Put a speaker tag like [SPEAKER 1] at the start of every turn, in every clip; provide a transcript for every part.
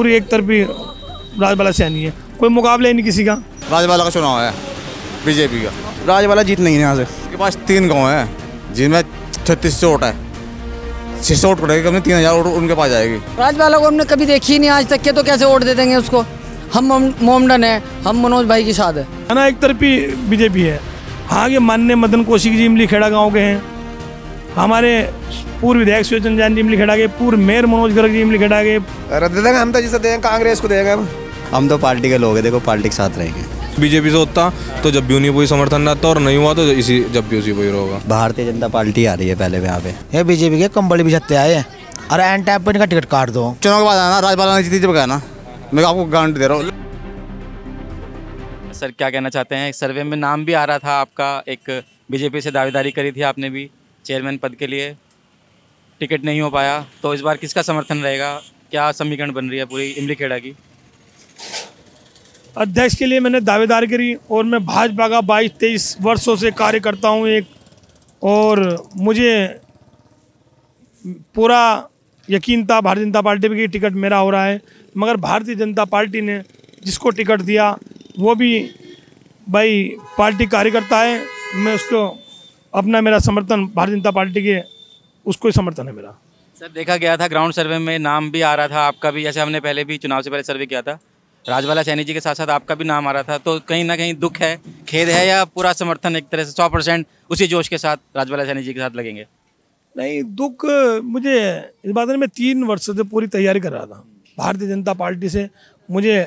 [SPEAKER 1] पूरी एक तरफी राजबाला सैनी है, कोई मुकाबला ही नहीं किसी का।
[SPEAKER 2] राजबाला का चुनाव है बीजेपी का।
[SPEAKER 3] राजबाला जीत नहीं है यहाँ से।
[SPEAKER 2] उसके पास 3 गांव हैं जिनमें 3600 वोट है, 600 वोट पड़ेगी, कभी 3000 वोट उनके पास जाएगी।
[SPEAKER 4] राजबाला को हमने कभी देखी ही नहीं आज तक के, तो कैसे वोट दे देंगे उसको। हम मोमडन है, हम मनोज भाई के साथ है
[SPEAKER 1] ना, एक तरफी बीजेपी है। हाँ, ये माननीय मदन कौशिक जी इमली खेड़ा गाँव के हैं, हमारे पूर्व विधायक सुचन जैन जी इमली खेड़ा के, पूर्व मेयर मनोज गर्ग जी इमली खेड़ा के।
[SPEAKER 3] रद्द देंगे हम तो, जिसे देंगे कांग्रेस को देंगे हम तो पार्टी के लोग हैं, देखो पार्टी के साथ रहेंगे।
[SPEAKER 5] बीजेपी से होता तो जब भी उन्हीं को ही समर्थन रहता, और नहीं हुआ तो इसी जब भी उसी को ही होगा।
[SPEAKER 3] भारतीय जनता पार्टी आ रही है पहले यहाँ पे।
[SPEAKER 6] ये बीजेपी के कंबल भी छत्ते आए हैं, अरे एन टाइप पर इनका टिकट काट दो।
[SPEAKER 2] चुनाव के बाद आना, राजबाला ने जीती जब कहना, मैं आपको गारंटी दे रहा हूँ।
[SPEAKER 7] सर क्या कहना चाहते हैं, सर्वे में नाम भी आ रहा था आपका, एक बीजेपी से दावेदारी करी थी आपने भी चेयरमैन पद के लिए, टिकट नहीं हो पाया, तो इस बार किसका समर्थन रहेगा, क्या समीकरण बन रही है पूरी इमली खेड़ा की?
[SPEAKER 1] अध्यक्ष के लिए मैंने दावेदारी करी और मैं भाजपा का 22-23 वर्षों से कार्य करता हूँ एक, और मुझे पूरा यकीन था भारतीय जनता पार्टी की टिकट मेरा हो रहा है, मगर भारतीय जनता पार्टी ने जिसको टिकट दिया वो भी भाई पार्टी कार्यकर्ता है, मैं उसको अपना मेरा समर्थन भारतीय जनता पार्टी के उसको ही समर्थन है मेरा।
[SPEAKER 7] सर देखा गया था ग्राउंड सर्वे में नाम भी आ रहा था आपका भी, जैसे हमने पहले भी चुनाव से पहले सर्वे किया था, राजबाला सैनी जी के साथ साथ आपका भी नाम आ रहा था, तो कहीं ना कहीं दुख है, खेद है, या पूरा समर्थन एक तरह से 100% उसी जोश के साथ राजबाला सैनी जी के साथ लगेंगे?
[SPEAKER 1] नहीं, दुख मुझे इस बात में, मैं 3 वर्ष से पूरी तैयारी कर रहा था भारतीय जनता पार्टी से, मुझे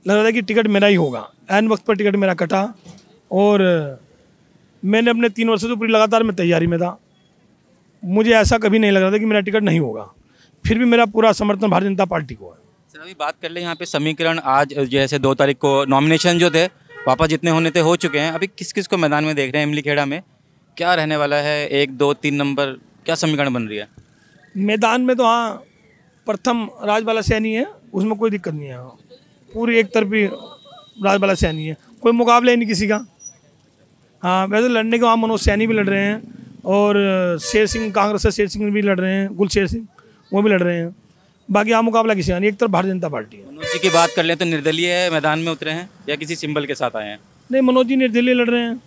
[SPEAKER 1] लग रहा था कि टिकट मेरा ही होगा, ऐन वक्त पर टिकट मेरा कटा, और मैंने अपने 3 वर्ष से पूरी लगातार मैं तैयारी में था, मुझे ऐसा कभी नहीं लग रहा था कि मेरा टिकट नहीं होगा, फिर भी मेरा पूरा समर्थन भारतीय जनता पार्टी को है।
[SPEAKER 7] सर अभी बात कर ले यहाँ पे समीकरण, आज जैसे 2 तारीख को नॉमिनेशन जो थे वापस जितने होने थे हो चुके हैं, अभी किस किस को मैदान में देख रहे हैं इमली खेड़ा में, क्या रहने वाला है 1, 2, 3 नंबर, क्या समीकरण बन रही है
[SPEAKER 1] मैदान में? तो हाँ, प्रथम राजबाला सैनी है, उसमें कोई दिक्कत नहीं है, पूरी एक तरफी राजबाला सैनी है, कोई मुकाबला ही नहीं किसी का। हाँ, वैसे लड़ने के वहाँ मनोज सैनी भी लड़ रहे हैं, और शेर सिंह कांग्रेस से शेर सिंह भी लड़ रहे हैं, गुलशेर सिंह वो भी लड़ रहे हैं, बाकी यहाँ मुकाबला किसी का नहीं, एक तरफ भारतीय जनता पार्टी है।
[SPEAKER 7] मनोज जी की बात कर लें तो निर्दलीय है, मैदान में उतरे हैं या किसी सिंबल के साथ आए हैं?
[SPEAKER 1] नहीं, मनोज जी निर्दलीय लड़ रहे हैं,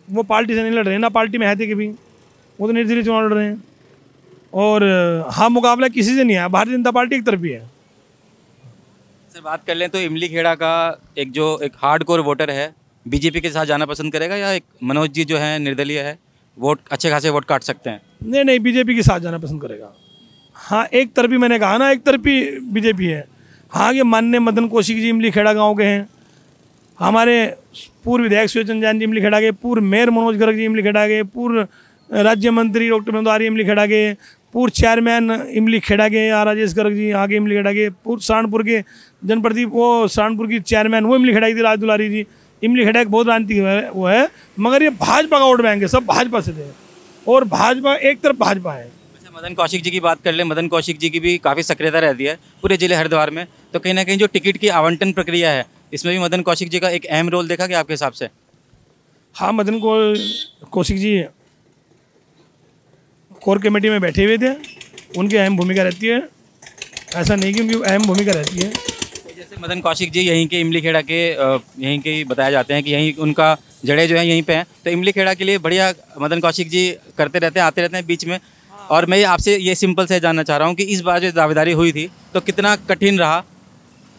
[SPEAKER 1] वो पार्टी से नहीं लड़ रहे हैं, ना पार्टी में है थे कभी, वो तो निर्दलीय चुनाव लड़ रहे हैं। और हाँ, मुकाबला किसी से नहीं है, भारतीय जनता पार्टी एक तरफ ही है।
[SPEAKER 7] सर बात कर लें तो इमली खेड़ा का एक हार्डकोर वोटर है, बीजेपी के साथ जाना पसंद करेगा, या एक मनोज जी जो है निर्दलीय है, वोट अच्छे खासे वोट काट सकते हैं?
[SPEAKER 1] नहीं, बीजेपी के साथ जाना पसंद करेगा। हाँ, एक तरफी, मैंने कहा ना, एक तरफी बीजेपी है। हाँ, ये माननीय मदन कौशिक जी इमली खेड़ा गाँव के हैं, हमारे पूर्व विधायक सुचन जैन जी इमली खेड़ा के, पूर्व मेयर मनोज गर्ग जी इमली खेड़ा के, पूर्व राज्य मंत्री डॉक्टर मेमदारी इमली खेड़ा के, पूर्व चेयरमैन इमली खेड़ा के राजेश गर्ग जी आगे इमली खेड़ा के, पूर्व सहारनपुर के जनप्रदीप, वो सहारनपुर की चेयरमैन वो इमली खेड़ा की थी राज दुलारी जी, इमली खेड़ा एक बहुत राजनीतिक वो है, मगर ये भाजपा का वोट बैंक है, सब भाजपा से थे, और भाजपा एक तरफ भाजपा है।
[SPEAKER 7] मदन कौशिक जी की बात कर ले, मदन कौशिक जी की भी काफ़ी सक्रियता रहती है पूरे जिले हरिद्वार में, तो कहीं ना कहीं जो टिकट की आवंटन प्रक्रिया है इसमें भी मदन कौशिक जी का एक अहम रोल देखा गया आपके हिसाब से?
[SPEAKER 1] हाँ, मदन कौशिक जी कोर कमेटी में बैठे हुए थे, उनकी अहम भूमिका रहती है, ऐसा नहीं कि उनकी अहम भूमिका रहती है।
[SPEAKER 7] जैसे मदन कौशिक जी यहीं के इमली खेड़ा के यहीं के ही बताया जाते हैं कि यहीं उनका जड़े जो है यहीं पे हैं, तो इमली खेड़ा के लिए बढ़िया मदन कौशिक जी करते रहते हैं, आते रहते हैं बीच में। और मैं आपसे ये सिंपल से जानना चाह रहा हूँ कि इस बार जो दावेदारी हुई थी तो कितना कठिन रहा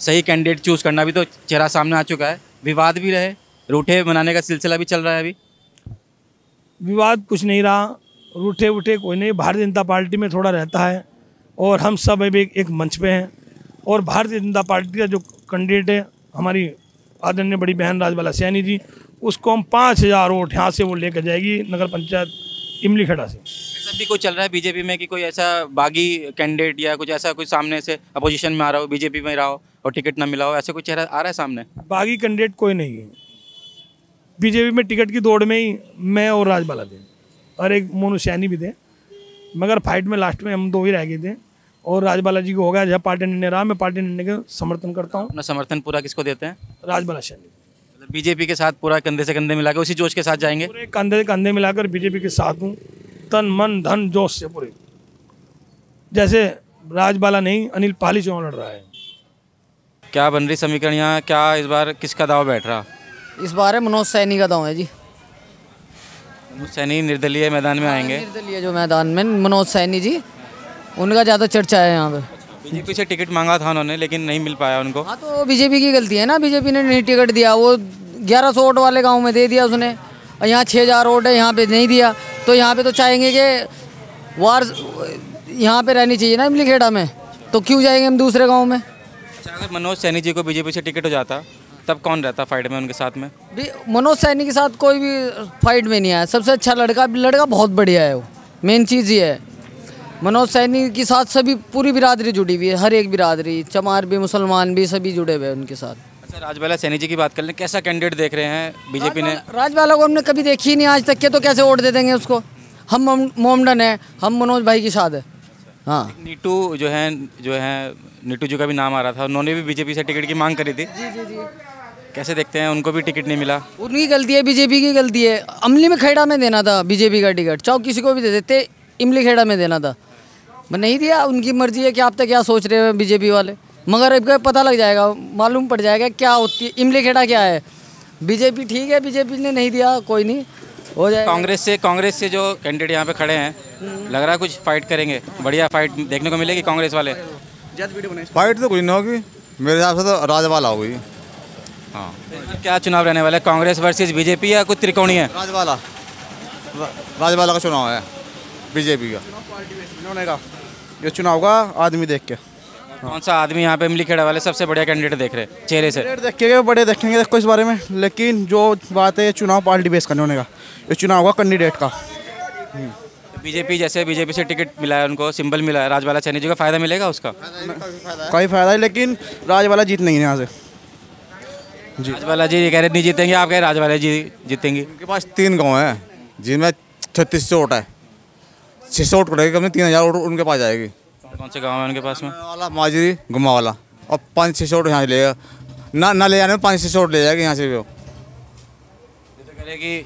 [SPEAKER 7] सही कैंडिडेट चूज़ करना? भी तो चेहरा सामने आ चुका है, विवाद भी रहे, रूठे मनाने का सिलसिला भी चल रहा है। अभी
[SPEAKER 1] विवाद कुछ नहीं रहा, रूठे उठे कोई नहीं, भारतीय जनता पार्टी में थोड़ा रहता है, और हम सब अभी एक मंच पे हैं, और भारतीय जनता पार्टी का जो कैंडिडेट है हमारी आदरणीय बड़ी बहन राजबाला सैनी जी, उसको हम 5000 वोट यहाँ से वो लेकर जाएगी नगर पंचायत इमली खेड़ा से।
[SPEAKER 7] ऐसा भी कुछ चल रहा है बीजेपी में कि कोई ऐसा बागी कैंडिडेट या कुछ ऐसा कोई सामने से अपोजिशन में आ रहा हो, बीजेपी में रहा हो और टिकट ना मिला हो, ऐसा कुछ चेहरा आ रहा है सामने?
[SPEAKER 1] बागी कैंडिडेट कोई नहीं है, बीजेपी में टिकट की दौड़ में ही मैं और राजबाला थे, और एक मोनू सैनी भी थे, मगर फाइट में लास्ट में हम 2 ही रह गए थे, और राजबाला जी को हो गया, जब पार्टी निर्णय रहा, मैं पार्टी निर्णय का समर्थन करता हूँ।
[SPEAKER 7] अपना समर्थन पूरा किसको देते हैं?
[SPEAKER 1] राजबाला सैनी।
[SPEAKER 7] मतलब बीजेपी के साथ पूरा कंधे से कंधे मिलाकर उसी जोश के साथ जाएंगे?
[SPEAKER 1] पूरे कंधे से कंधे मिलाकर बीजेपी के साथ हूँ, तन मन धन जोश से पूरे। जैसे राजबाला नहीं, अनिल पाली चुनाव लड़ रहा है।
[SPEAKER 7] क्या बन रही समीकरण यहाँ, क्या इस बार किसका दाव बैठ रहा?
[SPEAKER 4] इस बार है मनोज सैनी का दांव है जी।
[SPEAKER 7] मनोज सैनी निर्दलीय मैदान में आएंगे।
[SPEAKER 4] निर्दलीय जो मैदान में मनोज सैनी जी, उनका ज़्यादा चर्चा है यहाँ पे।
[SPEAKER 7] बीजेपी से टिकट मांगा था उन्होंने लेकिन नहीं मिल पाया उनको।
[SPEAKER 4] हाँ तो बीजेपी की गलती है ना, बीजेपी ने नहीं टिकट दिया। वो 1100 वोट वाले गांव में दे दिया उसने, और यहाँ 6000 वोट है, यहाँ पे नहीं दिया। तो यहाँ पे तो चाहेंगे कि वार यहाँ पे रहनी चाहिए ना इमली खेड़ा में, तो क्यों जाएंगे हम दूसरे गाँव में।
[SPEAKER 7] अच्छा, अगर मनोज सैनी जी को बीजेपी से टिकट हो जाता तब कौन रहता फाइट में उनके साथ में?
[SPEAKER 4] मनोज सैनी के साथ कोई भी फाइट में नहीं आया। सबसे अच्छा लड़का बहुत बढ़िया है वो, मेन चीज़ ये है। मनोज सैनी के साथ सभी पूरी बिरादरी जुड़ी हुई है, हर एक बिरादरी, चमार भी, मुसलमान भी, सभी जुड़े हुए हैं उनके साथ।
[SPEAKER 7] अच्छा, राजबाला सैनी जी की बात कर लें, कैसा कैंडिडेट देख रहे हैं बीजेपी ने?
[SPEAKER 4] राजबाला को हमने कभी देखी ही नहीं आज तक के, तो कैसे वोट दे देंगे उसको। हम मोमडन है, हम मनोज भाई की साथ है। हाँ,
[SPEAKER 7] नीटू जो है नीटू जी का भी नाम आ रहा था, उन्होंने भी बीजेपी से टिकट की मांग करी थी।
[SPEAKER 4] जी।
[SPEAKER 7] कैसे देखते हैं, उनको भी टिकट नहीं मिला?
[SPEAKER 4] उनकी गलती है, बीजेपी की गलती है। अमली में खेड़ा में देना था बीजेपी का टिकट, चाहे किसी को भी दे देते, इमली खेड़ा में देना था, नहीं दिया। उनकी मर्जी है कि आप तक क्या सोच रहे हैं बीजेपी वाले, मगर अब पता लग जाएगा, मालूम पड़ जाएगा क्या होती है इमली खेड़ा क्या है। बीजेपी ठीक है, बीजेपी ने नहीं दिया, कोई नहीं, हो जाएगा।
[SPEAKER 7] कांग्रेस से जो कैंडिडेट यहाँ पे खड़े हैं, लग रहा है कुछ फाइट करेंगे, बढ़िया फाइट देखने को मिलेगी कांग्रेस वाले।
[SPEAKER 2] फाइट तो कुछ नहीं होगी, मेरे हिसाब से तो राजबाला होगी। हाँ,
[SPEAKER 7] क्या चुनाव रहने वाला है, कांग्रेस वर्सेस बीजेपी या कुछ त्रिकोणीय है?
[SPEAKER 2] राजबाला का चुनाव है, बीजेपी का।
[SPEAKER 3] ये चुनाव का आदमी देख के,
[SPEAKER 7] कौन सा आदमी यहाँ पे इमली खेड़ा वाले सबसे बढ़िया कैंडिडेट देख रहे हैं चेहरे से?
[SPEAKER 3] देख के बड़े देखेंगे देखो इस बारे में, लेकिन जो बात है चुनाव पार्टी बेस करने होने का, ये चुनाव का कैंडिडेट का।
[SPEAKER 7] बीजेपी से टिकट मिला है उनको, सिंबल मिला है, राजबाला सैनी जी को फायदा मिलेगा उसका?
[SPEAKER 3] कोई फायदा है, लेकिन राजबाला जीत नहीं है यहाँ से।
[SPEAKER 7] राजबाला जी कह रहे नहीं जीतेंगे, आप कह रहे राजबाला जी जीतेंगे।
[SPEAKER 2] उनके पास 3 गाँव हैं जिनमें 3600 वोट है, 600 वोट पड़ेगी, कम 3000 वोट उनके पास जाएगी।
[SPEAKER 7] कौन से गाँव है उनके पास में?
[SPEAKER 2] वाला माजरी गुम्मा वाला, और 500-600 वोट यहाँ से लेगा ना ले जाने में 500-600 वोट ले जाएगी यहाँ से भी। वो
[SPEAKER 7] कह रहे कि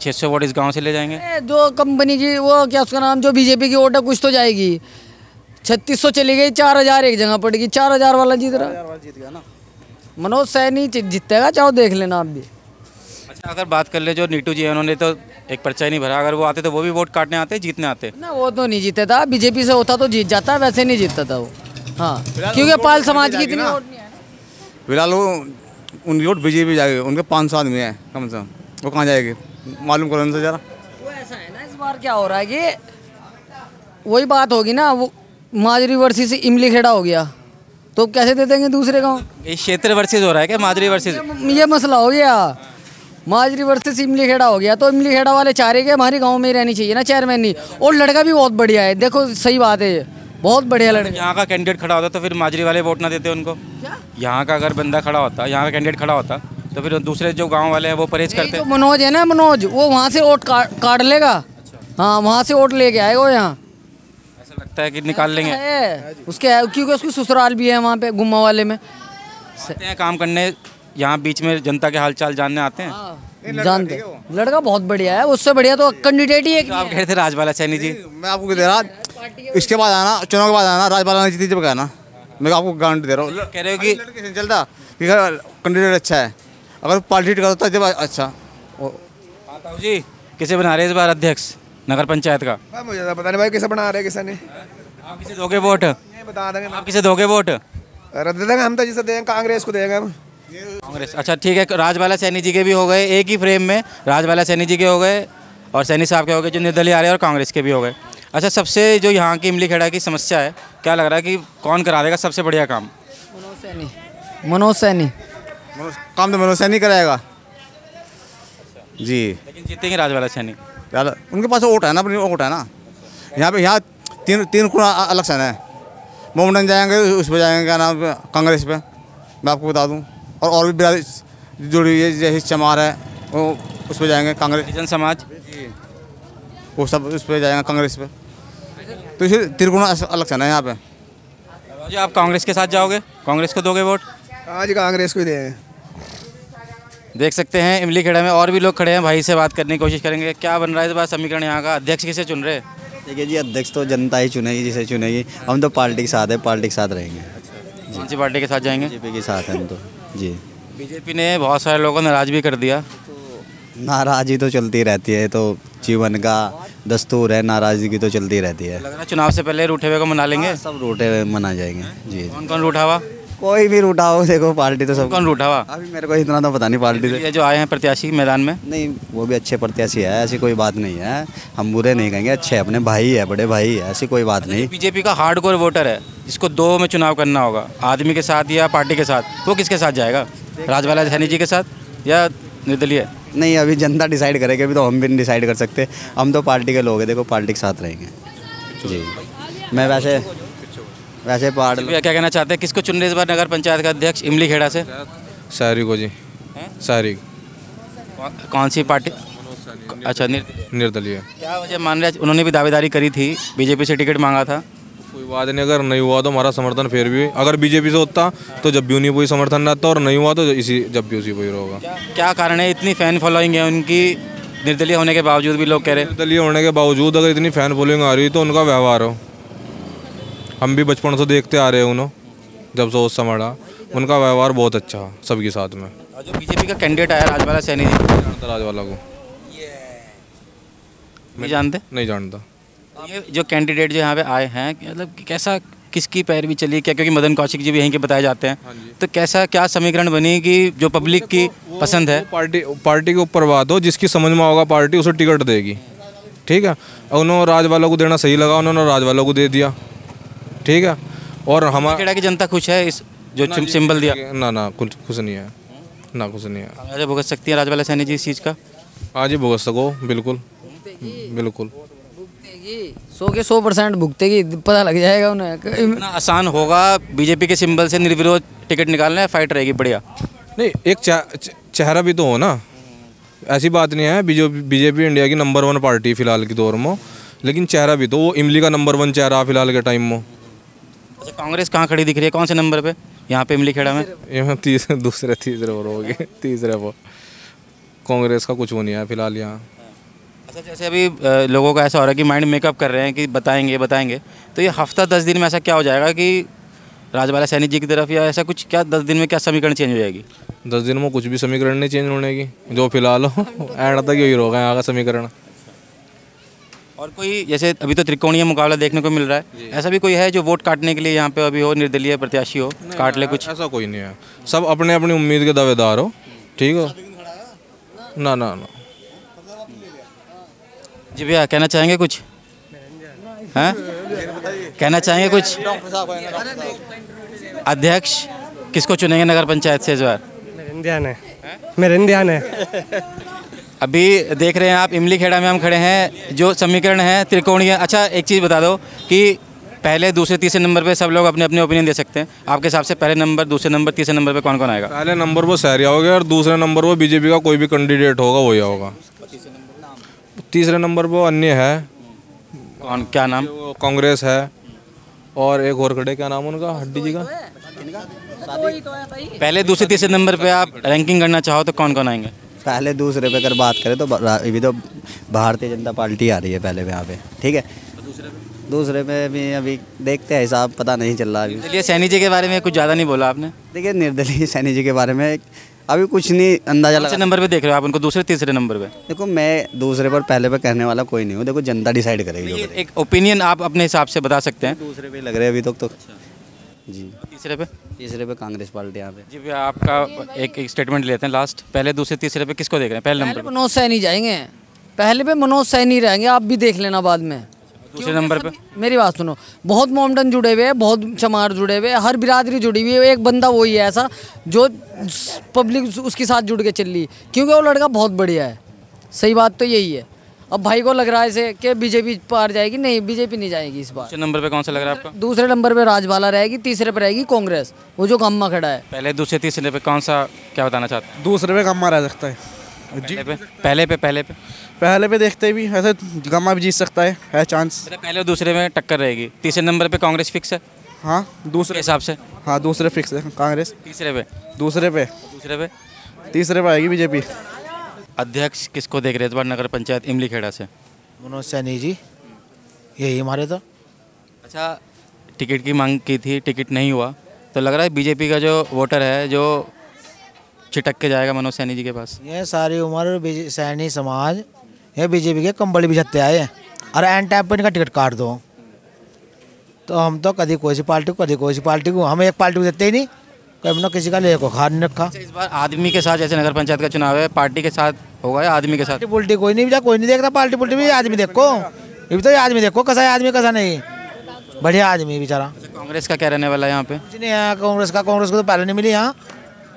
[SPEAKER 7] 600 वोट इस गांव से ले जाएंगे।
[SPEAKER 4] जो कंपनी की वो क्या उसका नाम, जो बीजेपी की वोट है कुछ तो जाएगी। 3600 चली गई, 4000 एक जगह पड़ेगी, 4000 वाला जीत रहा,
[SPEAKER 3] जीत गया ना।
[SPEAKER 4] मनोज सैनी जीतेगा, चाहो देख लेना आप भी।
[SPEAKER 7] अच्छा, अगर बात कर ले जो नीटू जी है, उन्होंने तो एक पर्चा ही नहीं भरा, अगर वो आते तो वो भी वोट काटने आते, जीतने आते
[SPEAKER 4] ना। वो तो नहीं जीते था, बीजेपी से होता तो जीत जाता, वैसे नहीं जीतता था वो। हाँ, क्योंकि पाल समाज की इतनी वोट नहीं है।
[SPEAKER 2] फिलहाल वो उनकी वोट बीजेपी जाएगी, उनके 500 आदमी है कम से कम, वो कहाँ जाएगी मालूम करो उनसे जरा।
[SPEAKER 4] वो ऐसा है ना, इस बार क्या हो रहा है कि वही बात होगी ना, वो माजरी वर्सी से इमली खेड़ा हो गया, तो कैसे दे देंगे दूसरे गाँव।
[SPEAKER 7] ये क्षेत्र वर्सेस हो रहा है क्या, माजरी वर्सेस?
[SPEAKER 4] ये मसला हो गया, माजरी वर्सेस इमली खेड़ा हो गया, तो इमली खेड़ा वाले चाह रहे कि हमारी गांव में ही रहनी चाहिए ना चेयरमैन नहीं। और लड़का भी बहुत बढ़िया है, देखो सही बात है, बहुत बढ़िया लड़का।
[SPEAKER 7] यहाँ का कैंडिडेट खड़ा होता तो फिर माजरी वाले वोट ना देते उनको? यहाँ का अगर बंदा खड़ा होता, यहाँ का कैंडिडेट खड़ा होता, तो फिर दूसरे जो गाँव वाले हैं वो परहेज करते।
[SPEAKER 4] तो मनोज है ना, मनोज वो वहाँ से वोट काट लेगा। हाँ, वहाँ से वोट लेके आएगा वो यहाँ,
[SPEAKER 7] ऐसा लगता है कि निकाल लेंगे
[SPEAKER 4] उसके, क्योंकि उसकी ससुराल भी है वहाँ पे गुम्मा वाले में।
[SPEAKER 7] आते हैं काम करने, यहाँ बीच में जनता के हालचाल जानने आते हैं।
[SPEAKER 4] जानते, लड़का बहुत बढ़िया है, उससे बढ़िया तो कैंडिडेट ही है।
[SPEAKER 7] तो आप कह रहे थे राजबाला सैनी जी?
[SPEAKER 2] मैं आपको दे रहा, इसके बाद आना, चुनाव के बाद आना, राजबाला ने जीती जब कहना, मैं आपको गारंटी दे रहा हूँ।
[SPEAKER 7] कह रहे हो कि
[SPEAKER 2] नहीं चलता कि कैंडिडेट अच्छा है, अगर पार्टी करता जब अच्छा।
[SPEAKER 7] ताऊ जी किसे बना रहे इस बार अध्यक्ष नगर पंचायत का?
[SPEAKER 3] मुझे तो पता नहीं भाई किसे बना रहे, किसे नहीं।
[SPEAKER 7] आप किसे दोगे वोट?
[SPEAKER 3] बता देंगे,
[SPEAKER 7] आप किसे दोगे वोट?
[SPEAKER 3] रद्द देंगे हम तो, जिसे देंगे कांग्रेस को देंगे हम।
[SPEAKER 7] कांग्रेस, अच्छा ठीक है। राजबाला सैनी जी के भी हो गए एक ही फ्रेम में, राजबाला सैनी जी के हो गए और सैनी साहब के हो गए जो निर्दलीय आ रहे हैं, और कांग्रेस के भी हो गए। अच्छा, सबसे जो यहाँ की इमली खेड़ा की समस्या है, क्या लग रहा है कि कौन करा देगा सबसे बढ़िया काम?
[SPEAKER 4] मनोज सैनी
[SPEAKER 2] काम तो मनोज सैनी कराएगा जी,
[SPEAKER 7] लेकिन जीतेंगे राजबाला सैनी?
[SPEAKER 2] यार उनके पास वोट है ना, अपनी वोट है ना। यहाँ तीन इलेक्शन है, मोमडन जाएंगे, उस पर जाएंगे क्या नाम कांग्रेस पे, मैं आपको बता दूं, और भी बिरादरी जुड़ी हुई है, जैसे चमार है वो उस पर जाएंगे कांग्रेस,
[SPEAKER 7] जन समाज
[SPEAKER 2] वो सब उस पर जाएंगे कांग्रेस पे। तो इसे त्रिकोण इलेक्शन है यहाँ पे।
[SPEAKER 7] जी आप कांग्रेस के साथ जाओगे, कांग्रेस को दोगे वोट?
[SPEAKER 3] हाँ जी, कांग्रेस को ही देंगे।
[SPEAKER 7] देख सकते हैं इमली खेड़ा में और भी लोग खड़े हैं, भाई से बात करने की कोशिश करेंगे। क्या बन रहा है इस बार समीकरण यहाँ का, अध्यक्ष किसे चुन रहे?
[SPEAKER 8] देखिए जी, अध्यक्ष तो जनता ही चुनेगी, जिसे चुनेगी। हम तो पार्टी के साथ है, पार्टी के साथ रहेंगे।
[SPEAKER 7] कौन सी पार्टी के साथ जाएंगे?
[SPEAKER 8] बीजेपी के साथ हैं हम तो जी।
[SPEAKER 7] बीजेपी ने बहुत सारे लोगों को नाराज़ भी कर दिया।
[SPEAKER 8] नाराज़गी तो चलती रहती है, तो जीवन का दस्तूर है, नाराज़गी तो चलती रहती है।
[SPEAKER 7] लग रहा है चुनाव से पहले रूठे हुए को मना लेंगे।
[SPEAKER 8] सब रूठे हुए मना जाएंगे जी।
[SPEAKER 7] कौन कौन रूठा हुआ?
[SPEAKER 8] कोई भी रूठा हो, देखो पार्टी तो सब।
[SPEAKER 7] कौन रूठा हुआ?
[SPEAKER 8] अभी मेरे को इतना तो पता नहीं पार्टी से।
[SPEAKER 7] ये जो आए हैं प्रत्याशी मैदान में,
[SPEAKER 8] नहीं, वो भी अच्छे प्रत्याशी है, ऐसी कोई बात नहीं है। हम बुरे नहीं कहेंगे, अच्छे अपने भाई है, बड़े भाई है, ऐसी कोई बात नहीं।
[SPEAKER 7] बीजेपी का हार्डकोर वोटर है जिसको 2 में चुनाव करना होगा, आदमी के साथ या पार्टी के साथ, वो किसके साथ जाएगा? राजबाला सैनी जी के साथ या निर्दलीय?
[SPEAKER 8] नहीं, अभी जनता डिसाइड करेगी, अभी तो हम भी नहीं डिसाइड कर सकते। हम तो पार्टी के लोग हैं, देखो पार्टी के साथ रहेंगे जी। मैं वैसे पार्टी
[SPEAKER 7] क्या कहना चाहते हैं, किसको चुन रहे इस बार नगर पंचायत का अध्यक्ष इमली खेड़ा से?
[SPEAKER 5] शाहरी को जी। शाहरी।
[SPEAKER 7] कौन सी पार्टी? अच्छा,
[SPEAKER 5] निर्दलीय।
[SPEAKER 7] क्या वजह मान रहे? उन्होंने भी दावेदारी करी थी, बीजेपी से टिकट मांगा था।
[SPEAKER 5] कोई बात नहीं, अगर नहीं हुआ तो हमारा समर्थन फिर भी, अगर बीजेपी से होता तो जब भी उन्हीं को ही समर्थन रहता, और नहीं हुआ तो इसी जब भी उसी को ही होगा।
[SPEAKER 7] क्या कारण है? इतनी फैन फॉलोइंग है उनकी, निर्दलीय होने के बावजूद भी लोग कह रहे हैं।
[SPEAKER 5] निर्दलीय होने के बावजूद अगर इतनी फैन फॉलोइंग आ रही है तो उनका व्यवहार हो, हम भी बचपन से देखते आ रहे हैं उन्होंने, जब से होश संभाला उनका व्यवहार बहुत अच्छा है सबके साथ में।
[SPEAKER 7] और जो बीजेपी का कैंडिडेट आया राजबाला सैनी जी,
[SPEAKER 5] राजवाला को
[SPEAKER 7] नहीं जानते?
[SPEAKER 5] नहीं जानता।
[SPEAKER 7] ये जो कैंडिडेट जो यहाँ पे आए हैं, मतलब कैसा, किसकी पैरवी चली क्या? क्योंकि मदन कौशिक जी भी यहीं के बताए जाते हैं, तो कैसा क्या समीकरण बनी कि जो पब्लिक की पसंद है?
[SPEAKER 5] पार्टी के ऊपर बात हो, जिसकी समझ में होगा पार्टी उसे टिकट देगी, ठीक है। और उन्होंने राजवाला को देना सही लगा, उन्होंने राजवाला को दे दिया, ठीक है। और हमारा
[SPEAKER 7] खेड़ा की जनता खुश है इस जो सिंबल दिया?
[SPEAKER 5] ना कुछ खुश नहीं है, ना कुछ नहीं है।
[SPEAKER 7] आज भुगत सकती है राजबाला सैनी जी इस चीज़ का?
[SPEAKER 5] आज ही भुगत सको, बिल्कुल बिल्कुल।
[SPEAKER 4] 100% भुगतेगी, पता लग जाएगा उन्हें।
[SPEAKER 7] इतना आसान होगा बीजेपी के सिंबल से निर्विरोध टिकट निकालना है? फाइट रहेगी बढ़िया?
[SPEAKER 5] नहीं, एक चेहरा भी तो हो ना, ऐसी बात नहीं है। बीजेपी इंडिया की नंबर 1 पार्टी फिलहाल की दौर में, लेकिन चेहरा भी तो, वो इमली का नंबर 1 चेहरा फिलहाल के टाइम में।
[SPEAKER 7] अच्छा, कांग्रेस कहाँ खड़ी दिख रही है, कौन से नंबर पे यहाँ पे इमली खेड़ा में?
[SPEAKER 5] यहाँ तीसरे और हो गए, तीसरे वो। कांग्रेस का कुछ वो नहीं है फिलहाल यहाँ।
[SPEAKER 7] अच्छा, जैसे अभी लोगों का ऐसा हो रहा है कि माइंड मेकअप कर रहे हैं कि बताएंगे, तो ये हफ्ता 10 दिन में ऐसा क्या हो जाएगा कि राजबाला सैनी जी की तरफ, या ऐसा कुछ क्या 10 दिन में क्या समीकरण चेंज हो जाएगी?
[SPEAKER 5] 10 दिन में कुछ भी समीकरण नहीं चेंज होने की, जो फिलहाल हो एंड तक यही होगा यहाँ का समीकरण।
[SPEAKER 7] और कोई जैसे अभी तो त्रिकोणीय मुकाबला देखने को मिल रहा है, ऐसा भी कोई है जो वोट काटने के लिए यहाँ पे अभी हो, निर्दलीय प्रत्याशी हो, काट ले कुछ?
[SPEAKER 5] ऐसा कोई नहीं है, सब अपने अपनी उम्मीद के दावेदार हो, ठीक हो ना।
[SPEAKER 7] जी भैया, कहना चाहेंगे कुछ? हैं, कहना चाहेंगे कुछ? अध्यक्ष किसको चुनेंगे नगर पंचायत से इस बार?
[SPEAKER 9] मेरे ध्यान है।
[SPEAKER 7] अभी देख रहे हैं आप, इमली खेड़ा में हम खड़े हैं, जो समीकरण है त्रिकोणीय। अच्छा, एक चीज़ बता दो कि पहले, दूसरे, तीसरे नंबर पे सब लोग अपने अपने ओपिनियन दे सकते हैं। आपके हिसाब से पहले नंबर, दूसरे नंबर, तीसरे नंबर पे कौन कौन आएगा?
[SPEAKER 5] पहले नंबर वो सहरिया होगा और दूसरे नंबर वो बीजेपी का कोई भी कैंडिडेट होगा वही होगा। तीसरे नंबर पर अन्य है।
[SPEAKER 7] कौन, क्या नाम?
[SPEAKER 5] कांग्रेस है, और एक और खड़े, क्या नाम उनका, हड्डी जी का।
[SPEAKER 7] पहले, दूसरे, तीसरे नंबर पे आप रैंकिंग करना चाहो तो कौन कौन आएंगे?
[SPEAKER 8] पहले दूसरे पे अगर बात करें तो अभी तो भारतीय जनता पार्टी आ रही है पहले पे यहाँ पे, ठीक है। दूसरे पे भी अभी देखते हैं, हिसाब पता नहीं चल रहा अभी।
[SPEAKER 7] निर्दलीय सैनी जी के बारे में कुछ ज़्यादा नहीं बोला आपने?
[SPEAKER 8] देखिए, निर्दलीय सैनी जी के बारे में अभी कुछ नहीं अंदाजा लगा।
[SPEAKER 7] नंबर पे देख रहे हो आप उनको, दूसरे, तीसरे नंबर पे?
[SPEAKER 8] देखो, मैं दूसरे पर पहले पे कहने वाला कोई नहीं हूँ, देखो जनता डिसाइड करेगी।
[SPEAKER 7] एक ओपिनियन आप अपने हिसाब से बता सकते हैं।
[SPEAKER 8] दूसरे पे लग रहे हैं अभी तक तो जी।
[SPEAKER 7] तीसरे पे
[SPEAKER 8] कांग्रेस पार्टी यहाँ पे।
[SPEAKER 7] जी भैया, आपका एक स्टेटमेंट लेते हैं लास्ट। पहले, दूसरे, तीसरे पे किसको देख रहे हैं? पहले नंबर पे
[SPEAKER 4] मनोज सैनी जाएंगे, पहले पे मनोज सैनी रहेंगे, आप भी देख लेना बाद में।
[SPEAKER 7] दूसरे नंबर पे
[SPEAKER 4] मेरी बात सुनो, बहुत मोमडन जुड़े हुए हैं, बहुत चमार जुड़े हुए हैं, हर बिरादरी जुड़ी हुई है। एक बंदा वही है ऐसा जो पब्लिक उसके साथ जुड़ के चल रही, क्योंकि वो लड़का बहुत बढ़िया है। सही बात तो यही है। अब भाई को लग रहा है ऐसे कि बीजेपी पार जाएगी, नहीं, बीजेपी नहीं जाएगी इस बार।
[SPEAKER 7] दूसरे नंबर पे कौन सा लग रहा है आपका?
[SPEAKER 4] दूसरे नंबर पे राजबाला रहेगी, तीसरे पे रहेगी कांग्रेस, वो जो गम्मा खड़ा है।
[SPEAKER 7] पहले, दूसरे, तीसरे पे कौन सा, क्या बताना चाहते हैं?
[SPEAKER 3] दूसरे पे गम्मा रह सकता है जी।
[SPEAKER 7] पहले पे
[SPEAKER 3] देखते भी ऐसे गम्मा भी जीत सकता है चांस।
[SPEAKER 7] पहले और दूसरे में टक्कर रहेगी। तीसरे नंबर पे कांग्रेस फिक्स है?
[SPEAKER 3] हाँ, दूसरे
[SPEAKER 7] हिसाब से।
[SPEAKER 3] हाँ, दूसरे फिक्स है कांग्रेस।
[SPEAKER 7] तीसरे पे?
[SPEAKER 3] दूसरे पे तीसरे पे आएगी बीजेपी।
[SPEAKER 7] अध्यक्ष किसको देख रहे हैं इस बार नगर पंचायत इमली खेड़ा से?
[SPEAKER 6] मनोज सैनी जी, यही हमारे तो।
[SPEAKER 7] अच्छा, टिकट की मांग की थी, टिकट नहीं हुआ, तो लग रहा है बीजेपी का जो वोटर है जो छिटक के जाएगा मनोज सैनी जी के पास।
[SPEAKER 6] ये सारी उम्र सैनी समाज ये बीजेपी के कंबल बिछते आए हैं। अरे एन टाइम पर इनका टिकट काट दो तो हम तो कभी कोई सी पार्टी को, कभी कोई सी पार्टी को, हम एक पार्टी को देते ही नहीं, कभी ना किसी का ले को खा नहीं रखा।
[SPEAKER 7] अच्छा, इस बार आदमी के साथ, जैसे नगर पंचायत का चुनाव है, पार्टी के साथ होगा या आदमी के साथ?
[SPEAKER 6] पार्टी पुल्टी कोई नहीं जा, कोई नहीं देखता पार्टी पुल्टी भी। आदमी देखो, ये भी तो आदमी देखो कैसा है आदमी, कैसा नहीं, बढ़िया आदमी बेचारा।
[SPEAKER 7] कांग्रेस का क्या रहने वाला है यहाँ पे?
[SPEAKER 6] कुछ नहीं है कांग्रेस का, कांग्रेस को तो पहले नहीं मिली यहाँ,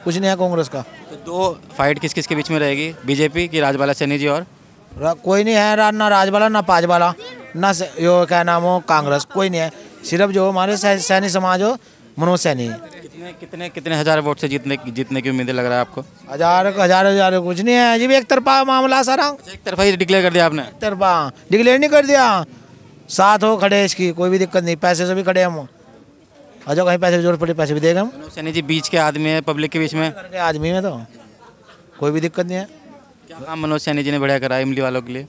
[SPEAKER 6] कुछ नहीं है कांग्रेस का।
[SPEAKER 7] तो दो फाइट किस किस के बीच में रहेगी, बीजेपी की राजबाला सैनी जी और?
[SPEAKER 6] कोई नहीं है, ना राजबाला ना पाजबाला ना यो क्या नाम हो कांग्रेस, कोई नहीं है। सिर्फ जो हमारे सैनी समाज हो मनोज सैनी।
[SPEAKER 7] कितने हजार वोट से जीतने की उम्मीदें लग रहा है आपको?
[SPEAKER 6] हजार कुछ नहीं है जी, भी एक तरफा मामला सारा।
[SPEAKER 7] एक तरफा ही डिक्लेयर कर दिया आपने?
[SPEAKER 6] एक तरफा डिक्लेयर नहीं कर दिया, साथ हो खड़े, इसकी कोई भी दिक्कत नहीं, पैसे से भी खड़े हम। अजो कहीं पैसे की जरूरत पड़ी पैसे भी देगा हम।
[SPEAKER 7] मनोज सैनी जी बीच के आदमी है, पब्लिक के बीच में
[SPEAKER 6] आदमी में तो कोई भी दिक्कत नहीं है।
[SPEAKER 7] क्या काम मनोज सैनी जी ने बढ़िया करा इमली वालों के लिए?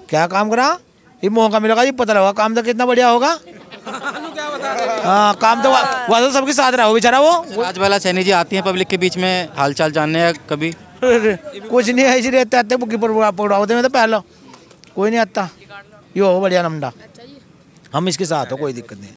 [SPEAKER 6] क्या काम करा, ये मौका मिलेगा जी पता लगा काम तो कितना बढ़िया होगा। हाँ काम तो वह तो सबके साथ रहा हो बेचारा वो।
[SPEAKER 7] राजबाला सैनी जी आती हैं पब्लिक के बीच में हालचाल जानने या कभी?
[SPEAKER 6] कुछ नहीं है, इसी रहते आते बुकी पर पकड़ाते में तो पहले कोई नहीं आता, ये हो बढ़िया नमडा, हम इसके साथ हो, कोई दिक्कत नहीं।